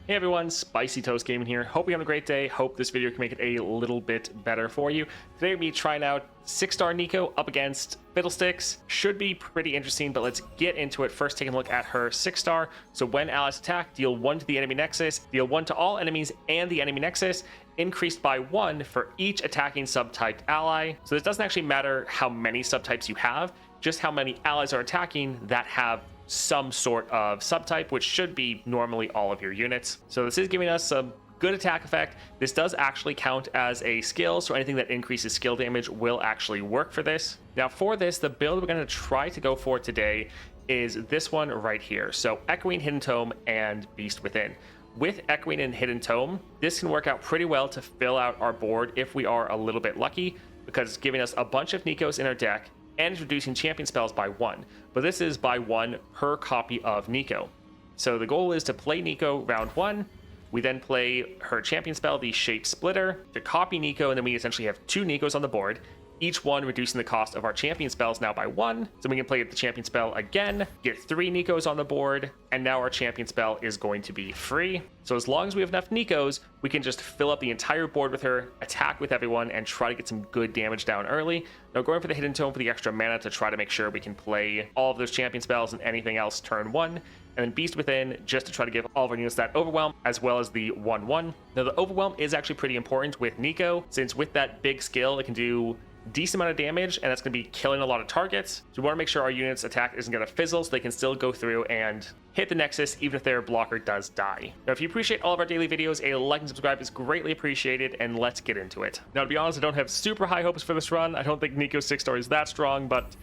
Hey everyone, Spicy Toast Gaming here. Hope you're having a great day. Hope this video can make it a little bit better for you. Today we'll be trying out 6-star Neeko up against Fiddlesticks. Should be pretty interesting, but let's get into it. First, taking a look at her 6-star. So when allies attack, deal 1 to the enemy nexus, deal 1 to all enemies and the enemy nexus, increased by 1 for each attacking subtyped ally. So this doesn't actually matter how many subtypes you have, just how many allies are attacking that have some sort of subtype, which should be normally all of your units. So this is giving us a good attack effect. This does actually count as a skill, so anything that increases skill damage will actually work for this. Now for this, the build we're going to try to go for today is this one right here. So Echoing, Hidden Tome, and Beast Within. With Echoing and Hidden Tome, this can work out pretty well to fill out our board if we are a little bit lucky, because it's giving us a bunch of Neekos in our deck and is reducing champion spells by 1, but this is by 1 per copy of Neeko. So the goal is to play Neeko round 1, we then play her champion spell, the Shape Splitter, to copy Neeko, and then we essentially have 2 Neekos on the board, each one reducing the cost of our champion spells now by 1, so we can play the champion spell again, get 3 Neekos on the board, and now our champion spell is going to be free. So as long as we have enough Neekos, we can just fill up the entire board with her, attack with everyone, and try to get some good damage down early. Now going for the Hidden Tome for the extra mana to try to make sure we can play all of those champion spells and anything else turn 1, and then Beast Within just to try to give all of our units that overwhelm, as well as the 1/1. Now the overwhelm is actually pretty important with Neeko, since with that big skill, it can do decent amount of damage, and that's going to be killing a lot of targets. So we want to make sure our unit's attack isn't going to fizzle, so they can still go through and hit the nexus even if their blocker does die. Now if you appreciate all of our daily videos, a like and subscribe is greatly appreciated, and let's get into it. Now to be honest, I don't have super high hopes for this run. I don't think Neeko 6-star is that strong, but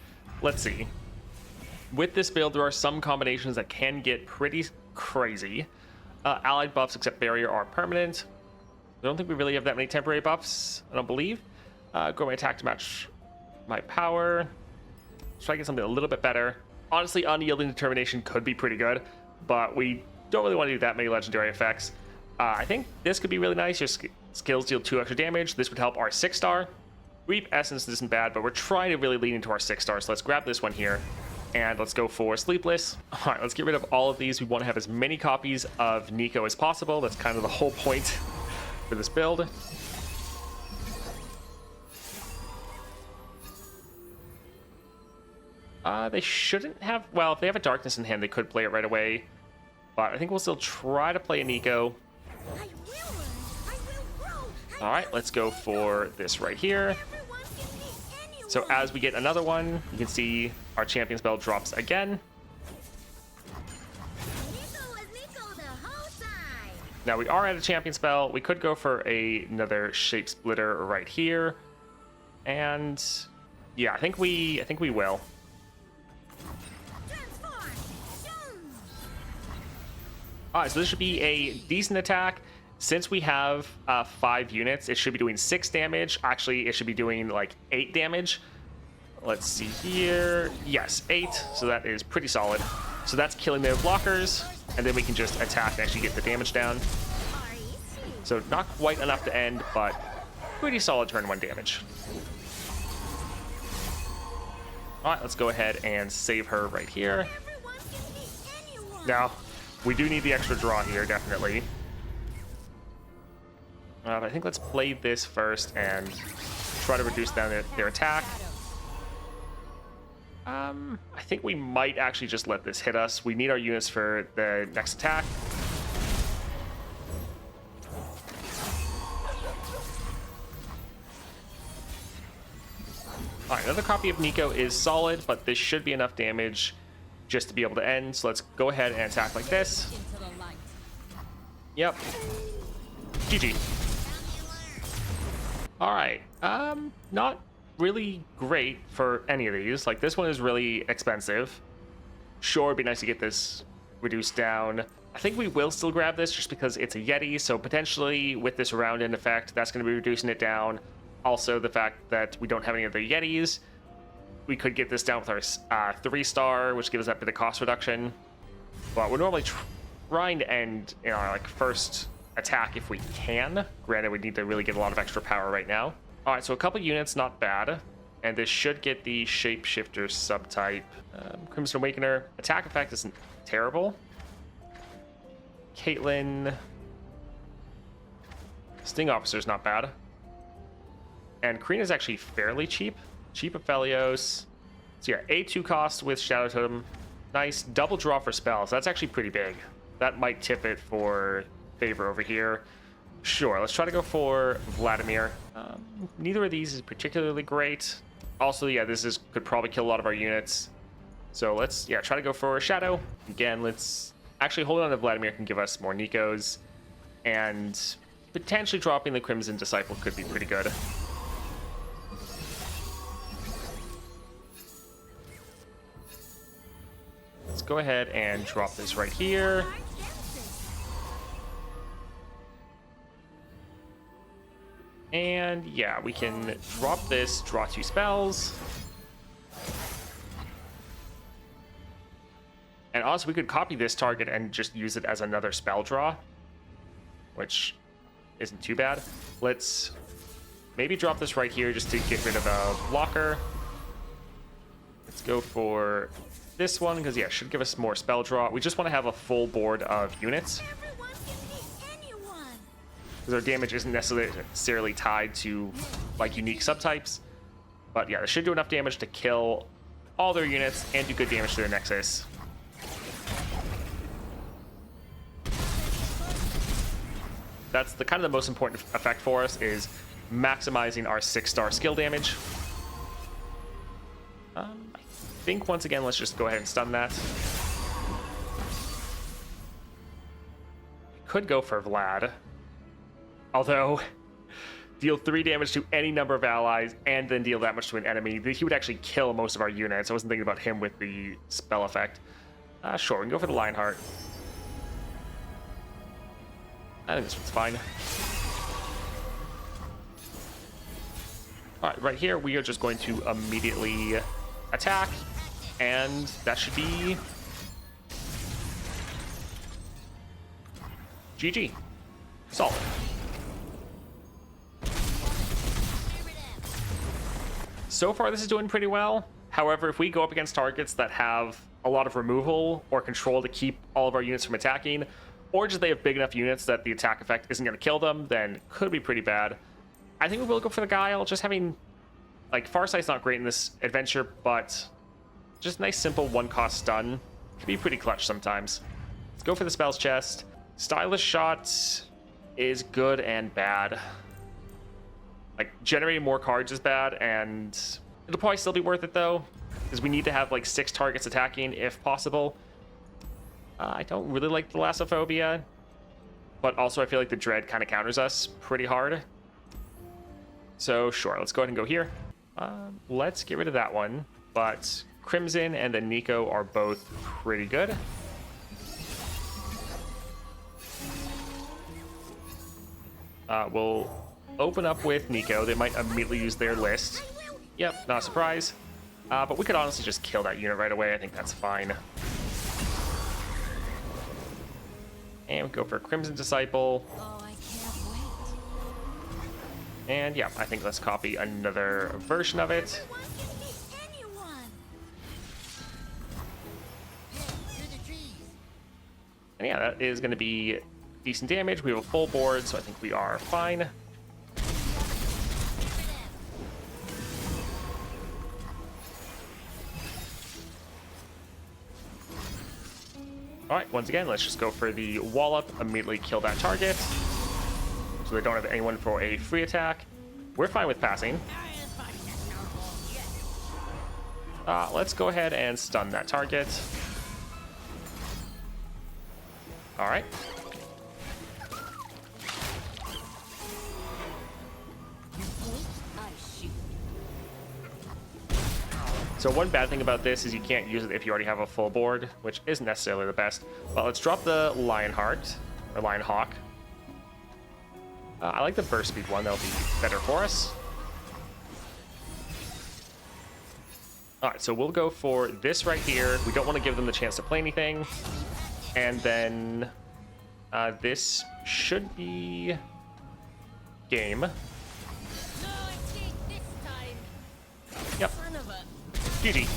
let's see. With this build, there are some combinations that can get pretty crazy. Allied buffs except barrier are permanent. I don't think we really have that many temporary buffs, I don't believe. Go my attack to match my power. Try to get something a little bit better. Honestly, Unyielding Determination could be pretty good, but we don't really want to do that many legendary effects. I think this could be really nice. Your skills deal 2 extra damage. This would help our 6-star. Reap Essence isn't bad, but we're trying to really lean into our 6-star, so let's grab this one here. And let's go for Sleepless. All right, let's get rid of all of these. We want to have as many copies of Neeko as possible. That's kind of the whole point for this build. They shouldn't have... Well, if they have a Darkness in hand, they could play it right away. But I think we'll still try to play a Neeko. All right, let's go for this right here. So as we get another one, you can see our champion spell drops again. Now we are at a champion spell. We could go for another Shape Splitter right here. And yeah, I think we will. Alright, so this should be a decent attack. Since we have 5 units, it should be doing 6 damage. Actually, it should be doing like 8 damage. Let's see here. Yes, 8. So that is pretty solid. So that's killing their blockers. And then we can just attack and actually get the damage down. So not quite enough to end, but pretty solid turn 1 damage. Alright, let's go ahead and save her right here. Now, we do need the extra draw here, definitely. But I think let's play this first and try to reduce down their attack. I think we might actually just let this hit us. We need our units for the next attack. Alright, another copy of Neeko is solid, but this should be enough damage just to be able to end. So let's go ahead and attack like this. Yep. GG. Alright. Not really great for any of these. Like, this one is really expensive. Sure, it'd be nice to get this reduced down. I think we will still grab this just because it's a Yeti, so potentially with this round end effect, that's going to be reducing it down. Also, the fact that we don't have any other Yetis, we could get this down with our 3-star, which gives us that bit of cost reduction. But we're normally trying to end in our like first attack if we can. Granted, we need to really get a lot of extra power right now. All right, so a couple units, not bad. And this should get the Shapeshifter subtype. Crimson Awakener. Attack effect isn't terrible. Caitlyn. Sting Officer's not bad. And Karina's actually fairly cheap. Cheap Aphelios. So yeah, A2 cost with Shadow Totem. Nice. Double draw for spells. That's actually pretty big. That might tip it for favor over here. Sure, let's try to go for Vladimir. Neither of these is particularly great. Also, yeah, could probably kill a lot of our units. So let's, yeah, try to go for Shadow. Again, let's actually hold on to Vladimir can give us more Neekos. And potentially dropping the Crimson Disciple could be pretty good. Let's go ahead and drop this right here. And yeah, we can drop this, draw 2 spells. And also we could copy this target and just use it as another spell draw, which isn't too bad. Let's maybe drop this right here just to get rid of a blocker. Let's go for this one because, yeah, it should give us more spell draw. We just want to have a full board of units, because our damage isn't necessarily tied to like unique subtypes. But yeah, this should do enough damage to kill all their units and do good damage to their Nexus. That's the kind of the most important effect for us, is maximizing our 6-star skill damage. I think once again, let's just go ahead and stun that. Could go for Vlad. Although, deal 3 damage to any number of allies and then deal that much to an enemy, he would actually kill most of our units. I wasn't thinking about him with the spell effect. Sure, we can go for the Lionheart. I think this one's fine. Alright, right here, we are just going to immediately attack, and that should be GG. Solid. So far, this is doing pretty well. However, if we go up against targets that have a lot of removal or control to keep all of our units from attacking, or just they have big enough units that the attack effect isn't going to kill them, then could be pretty bad. I think we will go for the Guile. Just having, like, Farsight's not great in this adventure, but just nice, simple 1-cost stun can be pretty clutch sometimes. Let's go for the spells chest. Stylish Shot is good and bad. Like, generating more cards is bad, and it'll probably still be worth it, though, because we need to have, like, 6 targets attacking, if possible. I don't really like the Thalassophobia, but also I feel like the Dread kind of counters us pretty hard. So, sure, let's go ahead and go here. Let's get rid of that one, but Crimson and the Neeko are both pretty good. We'll open up with Neeko. They might immediately use their list. Yep, not a surprise. But we could honestly just kill that unit right away. I think that's fine. And we go for Crimson Disciple. Oh, I can't wait. And yeah, I think let's copy another version of it. And yeah, that is going to be decent damage. We have a full board, so I think we are fine. Alright, once again, let's just go for the wallop, immediately kill that target. So they don't have anyone for a free attack. We're fine with passing. Let's go ahead and stun that target. Alright. So one bad thing about this is you can't use it if you already have a full board, which isn't necessarily the best. But let's drop the Lionheart, or Lionhawk. I like the burst speed one, that'll be better for us. Alright, so we'll go for this right here. We don't want to give them the chance to play anything. And then this should be game. Yep. GG.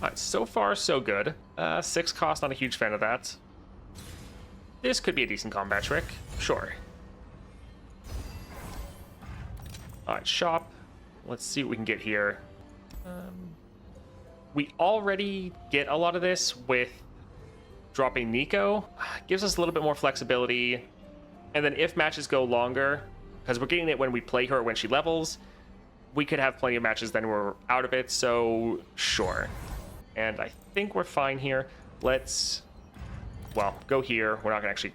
Alright, so far so good. 6 cost, not a huge fan of that. This could be a decent combat trick. Sure. Alright, shop. Let's see what we can get here. We already get a lot of this with dropping Neeko. Gives us a little bit more flexibility. And then if matches go longer, because we're getting it when we play her, when she levels, we could have plenty of matches then we're out of it, so sure. And I think we're fine here. Let's, well, go here. We're not gonna actually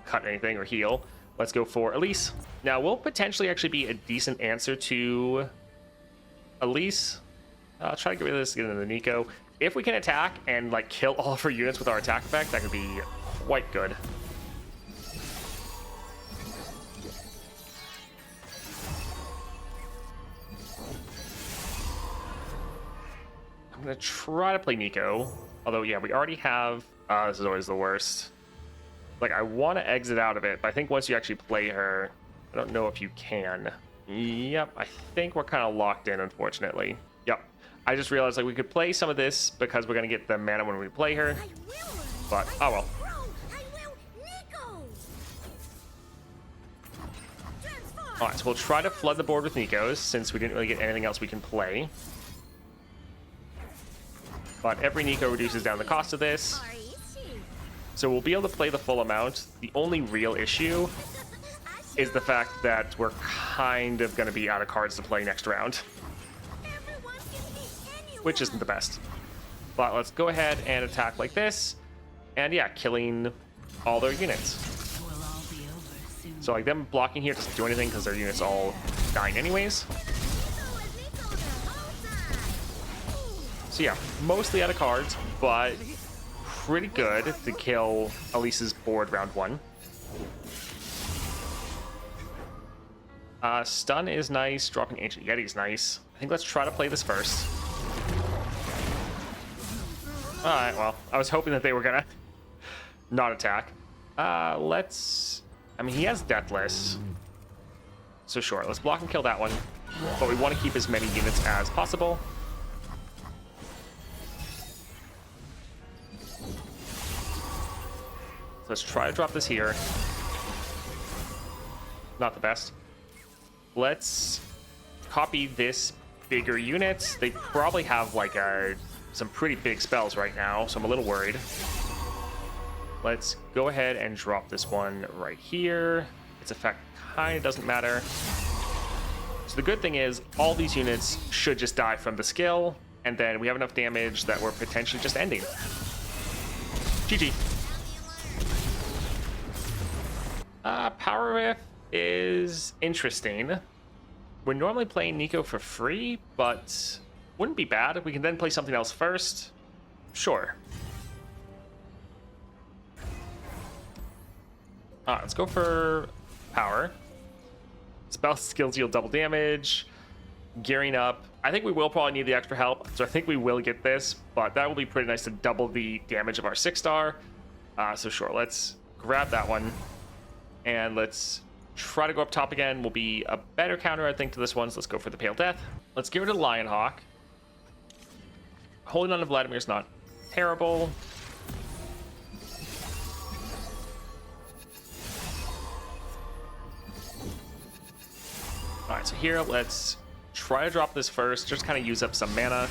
cut anything or heal. Let's go for Elise. Now, we'll potentially actually be a decent answer to Elise. I'll try to get rid of this, get into the Neeko. If we can attack and like kill all of her units with our attack effect, that could be quite good. I'm gonna try to play Neeko. Although, yeah, we already have... this is always the worst. Like, I want to exit out of it, but I think once you actually play her, I don't know if you can. Yep, I think we're kind of locked in, unfortunately. Yep. I just realized, like, we could play some of this because we're going to get the mana when we play her. But, oh well. Alright, so we'll try to flood the board with Neekos, since we didn't really get anything else we can play. But every Neeko reduces down the cost of this. So we'll be able to play the full amount. The only real issue is the fact that we're kind of going to be out of cards to play next round. Which isn't the best. But let's go ahead and attack like this. And yeah, killing all their units. So like them blocking here doesn't do anything because their units all dying anyways. So yeah, mostly out of cards, but pretty good to kill Elise's board round one. Stun is nice, dropping Ancient Yeti is nice. I think let's try to play this first. Alright, well, I was hoping that they were gonna not attack. Let's... I mean, he has Deathless. So sure, let's block and kill that one. But we want to keep as many units as possible. So let's try to drop this here. Not the best. Let's copy this bigger unit. They probably have like some pretty big spells right now, so I'm a little worried. Let's go ahead and drop this one right here. Its effect kind of doesn't matter. So the good thing is all these units should just die from the skill, and then we have enough damage that we're potentially just ending. GG. Power Riff is interesting. We're normally playing Neeko for free, but wouldn't be bad. We can then play something else first. Sure. Let's go for power. Spell skills deal double damage. Gearing up. I think we will probably need the extra help, so I think we will get this, but that will be pretty nice to double the damage of our 6-star. So sure, let's grab that one. And let's try to go up top again. Will be a better counter, I think, to this one. So let's go for the Pale Death. Let's get rid of the Lionhawk. Holding on to Vladimir's not terrible. Alright, so here, let's try to drop this first. Just kind of use up some mana.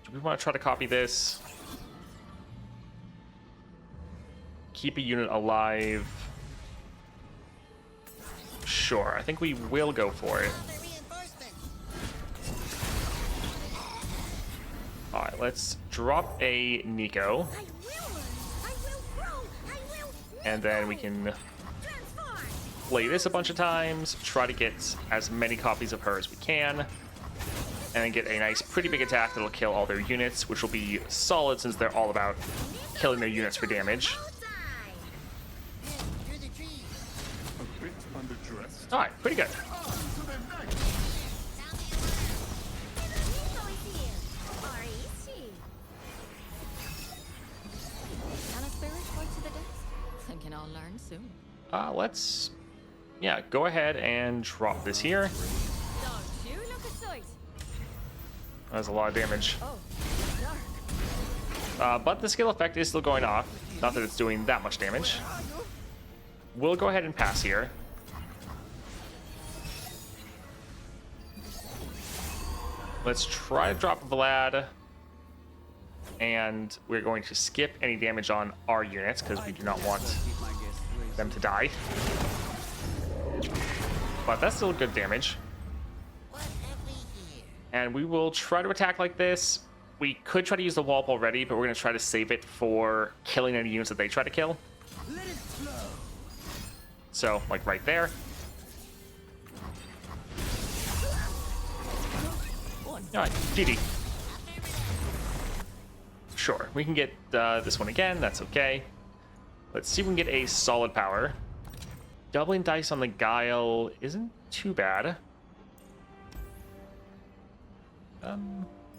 Do we want to try to copy this? Keep a unit alive. Sure, I think we will go for it. Alright, let's drop a Neeko. And then we can play this a bunch of times, try to get as many copies of her as we can, and then get a nice, pretty big attack that'll kill all their units, which will be solid since they're all about killing their units for damage. Alright, pretty good. I'll learn soon. Let's, yeah, go ahead and drop this here. Don't you look a sight. That's a lot of damage. Oh, dark. But the skill effect is still going off. Not that it's doing that much damage. We'll go ahead and pass here. Let's try to drop Vlad. And we're going to skip any damage on our units because we do not want them to die. But that's still good damage. And we will try to attack like this. We could try to use the wall already, but we're going to try to save it for killing any units that they try to kill. So, like right there. Alright, GG. Sure, we can get this one again. That's okay. Let's see if we can get a solid power. Doubling dice on the Guile isn't too bad. I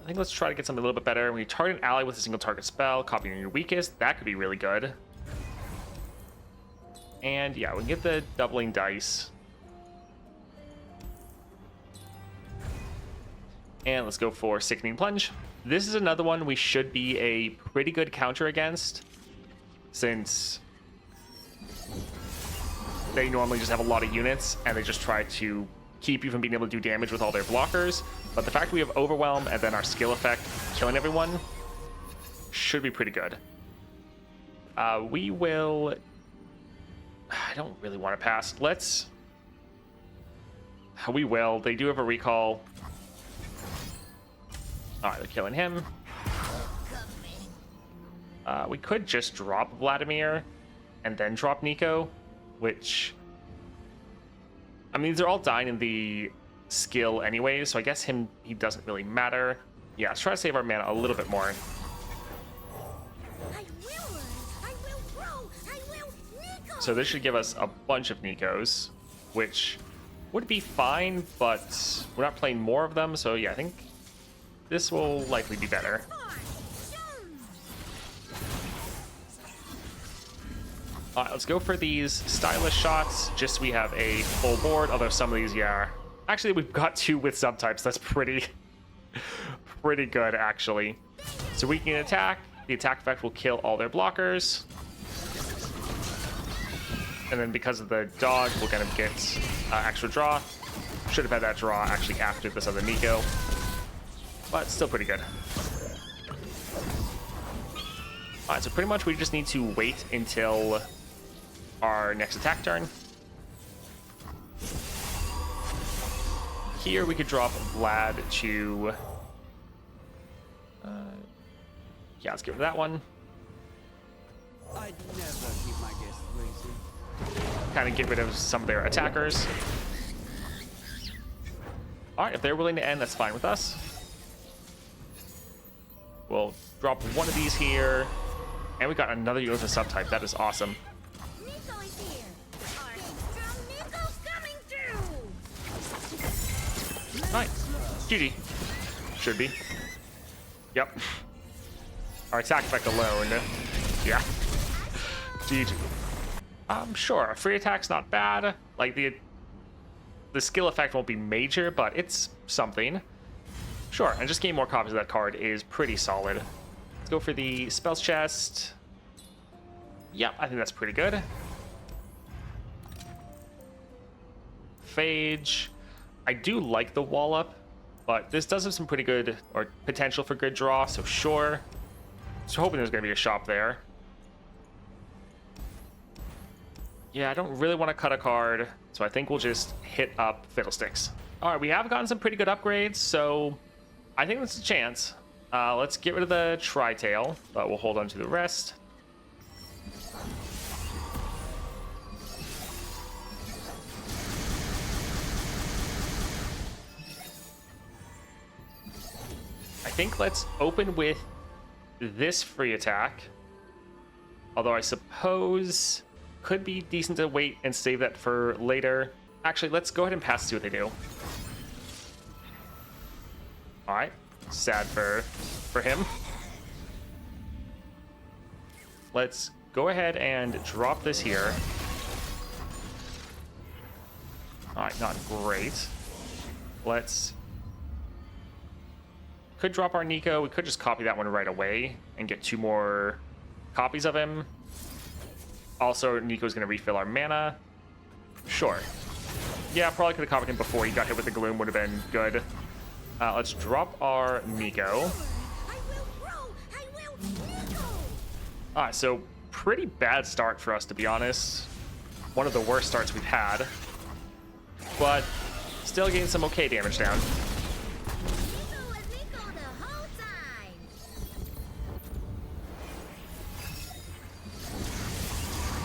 think let's try to get something a little bit better. When you target an ally with a single target spell, copying your weakest, that could be really good. And yeah, we can get the doubling dice. And let's go for Sickening Plunge. This is another one we should be a pretty good counter against, since they normally just have a lot of units and they just try to keep you from being able to do damage with all their blockers. But the fact we have Overwhelm and then our skill effect killing everyone should be pretty good. We will... I don't really want to pass. Let's... We will. They do have a recall. Alright, they're killing him. We could just drop Vladimir and then drop Neeko, which... I mean, they're all dying in the skill anyway, so I guess he doesn't really matter. Yeah, let's try to save our mana a little bit more. So this should give us a bunch of Neekos, which would be fine, but we're not playing more of them, so yeah, I think this will likely be better. Alright, let's go for these stylish shots, just so we have a full board, although some of these, yeah. Actually, we've got 2 with subtypes, that's pretty good, actually. So we can attack, the attack effect will kill all their blockers. And then because of the dog, we're gonna get extra draw. Should have had that draw actually after this other Neeko. But still pretty good. Alright, so pretty much we just need to wait until our next attack turn. Here we could drop Vlad to... yeah, let's get rid of that one. I'd never keep my guests waiting. Kind of get rid of some of their attackers. Alright, if they're willing to end, that's fine with us. We'll drop one of these here. And we got another unit with a subtype. That is awesome. Neeko is here. Our Neeko's coming through. Alright. GG. Should be. Yep. Our attack effect alone. Yeah. GG. Sure. Free attack's not bad. Like, the skill effect won't be major, but it's something. Sure, and just getting more copies of that card is pretty solid. Let's go for the spells chest. Yep, I think that's pretty good. Phage. I do like the wall up, but this does have some pretty good, or potential for good draw, so sure. So hoping there's going to be a shop there. Yeah, I don't really want to cut a card, so I think we'll just hit up Fiddlesticks. All right, we have gotten some pretty good upgrades, so I think that's a chance. Let's get rid of the Tri-Tail, but we'll hold on to the rest. I think let's open with this free attack. Although I suppose could be decent to wait and save that for later. Actually, let's go ahead and pass to see what they do. Alright. Sad for him. Let's go ahead and drop this here. Alright, not great. Let's Could drop our Neeko. We could just copy that one right away and get 2 more copies of him. Also, Neeko's going to refill our mana. Sure. Yeah, probably could have copied him before he got hit with the Gloom. Would have been good. Let's drop our Neeko. I will grow. I will Neeko. Alright, so pretty bad start for us, to be honest. One of the worst starts we've had. But still getting some okay damage down. Neeko was Neeko the whole time.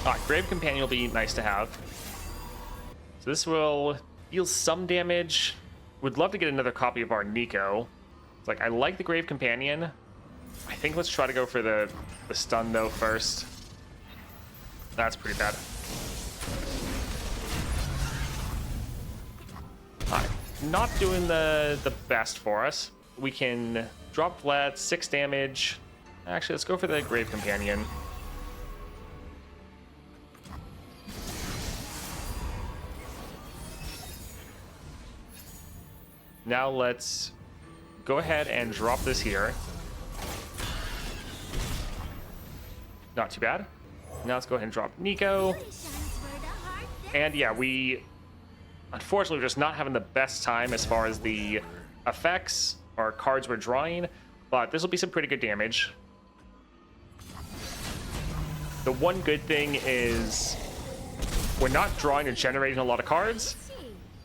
Alright, Grave Companion will be nice to have. So this will deal some damage. Would love to get another copy of our Neeko. It's like, I like the Grave Companion. I think let's try to go for the stun, though, first. That's pretty bad. Alright, not doing the best for us. We can drop flat, 6 damage. Actually, let's go for the Grave Companion. Now let's go ahead and drop this here. Not too bad. Now let's go ahead and drop Neeko. Beauty shines for the heart. And yeah, we unfortunately we're just not having the best time as far as the effects or cards we're drawing, but this will be some pretty good damage. The one good thing is we're not drawing and generating a lot of cards,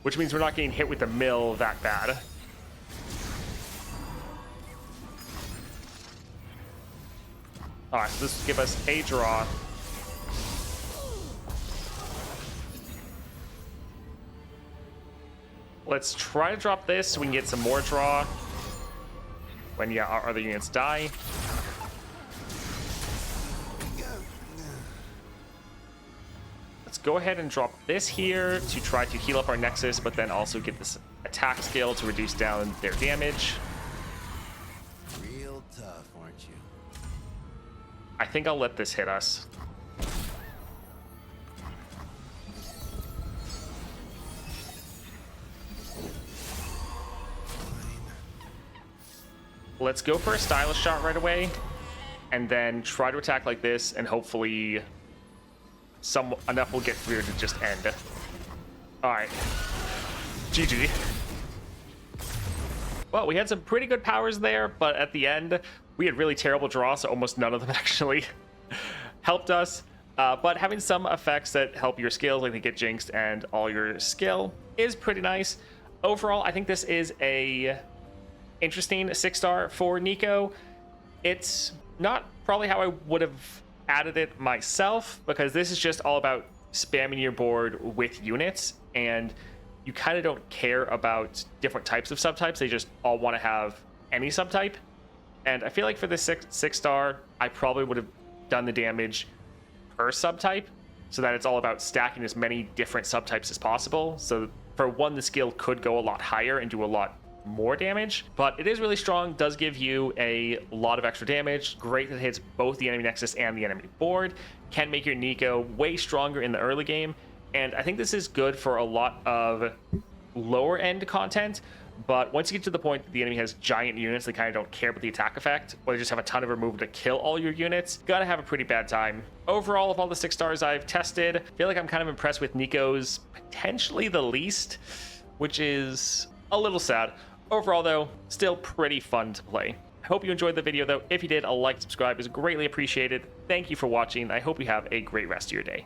which means we're not getting hit with the mill that bad. Alright, so this will give us a draw. Let's try to drop this so we can get some more draw when, yeah, our other units die. Let's go ahead and drop this here to try to heal up our Nexus, but then also get this attack skill to reduce down their damage. Real tough, aren't you? I think I'll let this hit us. Let's go for a stylish shot right away, and then try to attack like this, and hopefully enough will get through to just end. Alright. GG. Well, we had some pretty good powers there, but at the end, we had really terrible draws, so almost none of them actually helped us. But having some effects that help your skills, like they get jinxed and all your skill, is pretty nice. Overall, I think this is a interesting 6-star for Neeko. It's not probably how I would have added it myself, because this is just all about spamming your board with units, and you kind of don't care about different types of subtypes. They just all want to have any subtype. And I feel like for this 6-star, I probably would have done the damage per subtype, so that it's all about stacking as many different subtypes as possible. So for one, the skill could go a lot higher and do a lot more damage, but it is really strong, does give you a lot of extra damage. Great that it hits both the enemy Nexus and the enemy board. Can make your Neeko way stronger in the early game, and I think this is good for a lot of lower end content. But once you get to the point that the enemy has giant units, they kind of don't care about the attack effect, or they just have a ton of removal to kill all your units, gotta have a pretty bad time. Overall, of all the 6-stars I've tested, I feel like I'm kind of impressed with Neeko's potentially the least, which is a little sad. Overall, though, still pretty fun to play. I hope you enjoyed the video, though. If you did, a like, subscribe is greatly appreciated. Thank you for watching. I hope you have a great rest of your day.